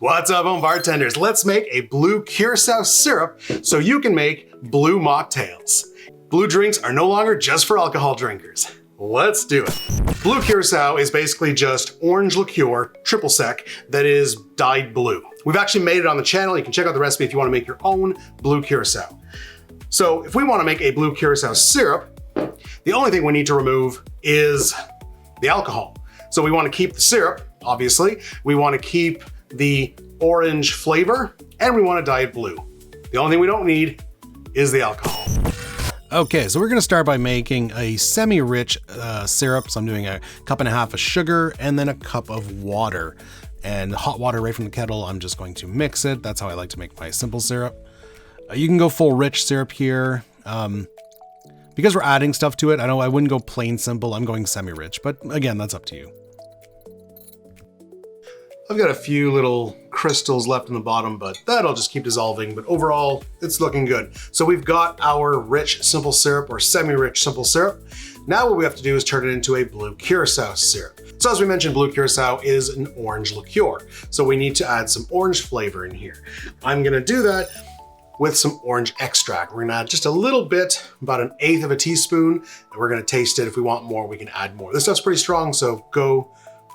What's up, home bartenders? Let's make a Blue Curaçao syrup so you can make blue mocktails. Blue drinks are no longer just for alcohol drinkers. Let's do it. Blue Curaçao is basically just orange liqueur, triple sec, that is dyed blue. We've actually made it on the channel. You can check out the recipe if you want to make your own Blue Curaçao. So if we want to make a Blue Curaçao syrup, the only thing we need to remove is the alcohol. So we want to keep the syrup, obviously. We want to keep the orange flavor, and we want to dye it blue. The only thing we don't need is the alcohol. Okay, so we're gonna start by making a semi-rich syrup. So I'm doing 1.5 cups of sugar and then 1 cup of water. And hot water right from the kettle, I'm just going to mix it. That's how I like to make my simple syrup. You can go full rich syrup here. Because we're adding stuff to it, I wouldn't go plain simple, I'm going semi-rich, but again, that's up to you. I've got a few little crystals left in the bottom, but that'll just keep dissolving. But overall, it's looking good. So we've got our rich simple syrup or semi-rich simple syrup. Now what we have to do is turn it into a Blue Curaçao syrup. So as we mentioned, Blue Curaçao is an orange liqueur. So we need to add some orange flavor in here. I'm gonna do that with some orange extract. We're gonna add just a little bit, about 1/8 of a teaspoon, and we're gonna taste it. If we want more, we can add more. This stuff's pretty strong, so go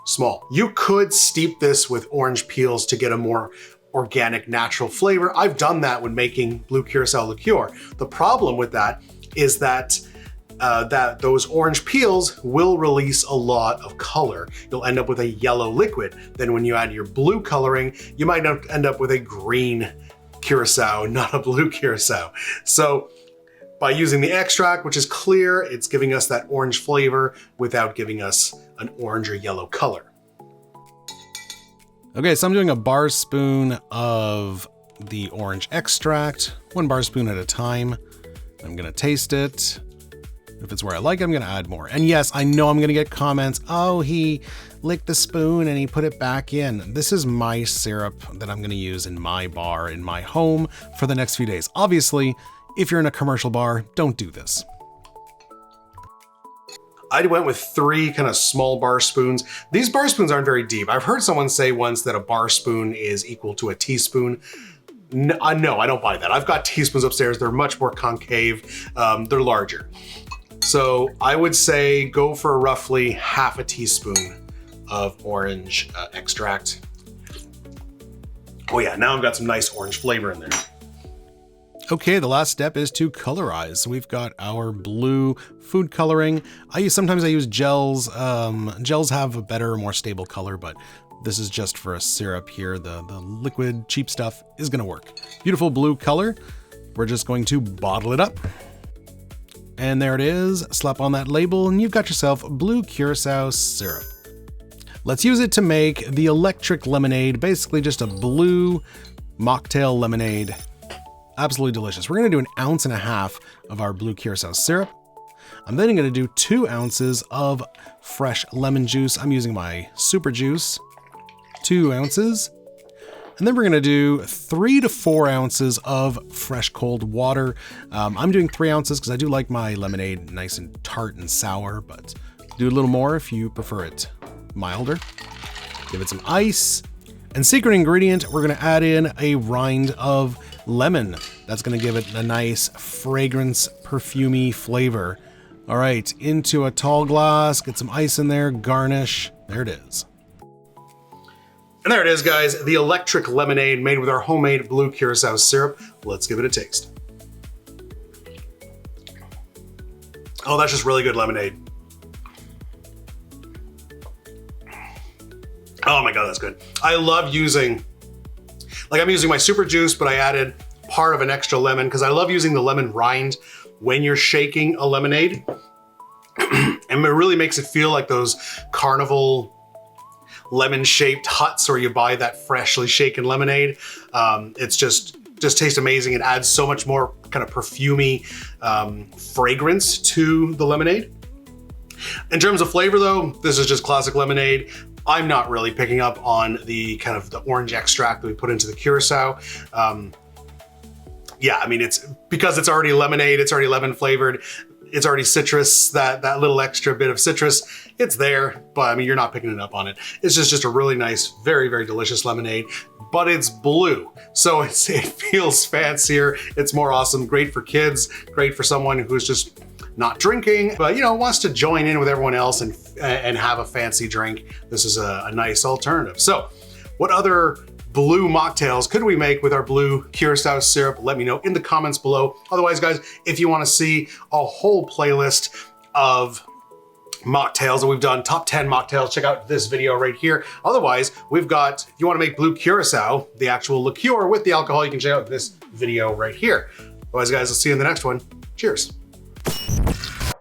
small. You could steep this with orange peels to get a more organic, natural flavor. I've done that when making Blue Curaçao liqueur. The problem with that is that those orange peels will release a lot of color. You'll end up with a yellow liquid. Then when you add your blue coloring, you might end up with a green Curacao, not a Blue Curaçao. So by using the extract, which is clear, it's giving us that orange flavor without giving us an orange or yellow color. Okay, so I'm doing a bar spoon of the orange extract, 1 bar spoon at a time. I'm gonna taste it. If it's where I like it, I'm gonna add more. And yes, I know I'm gonna get comments, oh, he licked the spoon and he put it back in. This is my syrup that I'm gonna use in my bar, in my home for the next few days. Obviously, if you're in a commercial bar, don't do this. I went with 3 kind of small bar spoons. These bar spoons aren't very deep. I've heard someone say once that a bar spoon is equal to a teaspoon. No, I don't buy that. I've got teaspoons upstairs. They're much more concave. They're larger. So I would say go for roughly 1/2 teaspoon of orange extract. Oh yeah, now I've got some nice orange flavor in there. Okay, the last step is to colorize. So we've got our blue food coloring. Sometimes I use gels. Gels have a better, more stable color, but this is just for a syrup here. The liquid, cheap stuff is gonna work. Beautiful blue color. We're just going to bottle it up. And there it is. Slap on that label and you've got yourself Blue Curaçao syrup. Let's use it to make the Electric Lemonade, basically just a blue mocktail lemonade. Absolutely delicious. We're gonna do 1.5 ounces of our Blue Curaçao syrup. I'm then gonna do 2 ounces of fresh lemon juice. I'm using my super juice, 2 ounces. And then we're gonna do 3 to 4 ounces of fresh cold water. I'm doing 3 ounces because I do like my lemonade nice and tart and sour, but do a little more if you prefer it milder. Give it some ice. And secret ingredient, we're gonna add in a rind of lemon. That's gonna give it a nice fragrance, perfumey flavor. All right, into a tall glass, get some ice in there, garnish. There it is. And there it is, guys, the Electric Lemonade made with our homemade Blue Curaçao syrup. Let's give it a taste. Oh, that's just really good lemonade. Oh my God, that's good. I love using, I'm using my super juice, but I added part of an extra lemon because I love using the lemon rind when you're shaking a lemonade. And it really makes it feel like those carnival lemon-shaped huts where you buy that freshly shaken lemonade. It's just tastes amazing. It adds so much more kind of perfumey fragrance to the lemonade. In terms of flavor though, this is just classic lemonade. I'm not really picking up on the kind of the orange extract that we put into the Curacao. Yeah, I mean, it's because it's already lemonade, it's already lemon flavored. it's already citrus, that little extra bit of citrus, it's there, but I mean, you're not picking it up on it. It's just a really nice, very, very delicious lemonade, but it's blue. So it feels fancier. It's more awesome. Great for kids, great for someone who's just not drinking, but you know, wants to join in with everyone else and have a fancy drink. This is a nice alternative. So what other blue mocktails could we make with our blue Curaçao syrup? Let me know in the comments below. Otherwise, guys, if you want to see a whole playlist of mocktails that we've done, top 10 mocktails, check out this video right here. Otherwise, we've got, if you want to make blue Curaçao, the actual liqueur with the alcohol, you can check out this video right here. Otherwise, guys, I'll see you in the next one. Cheers.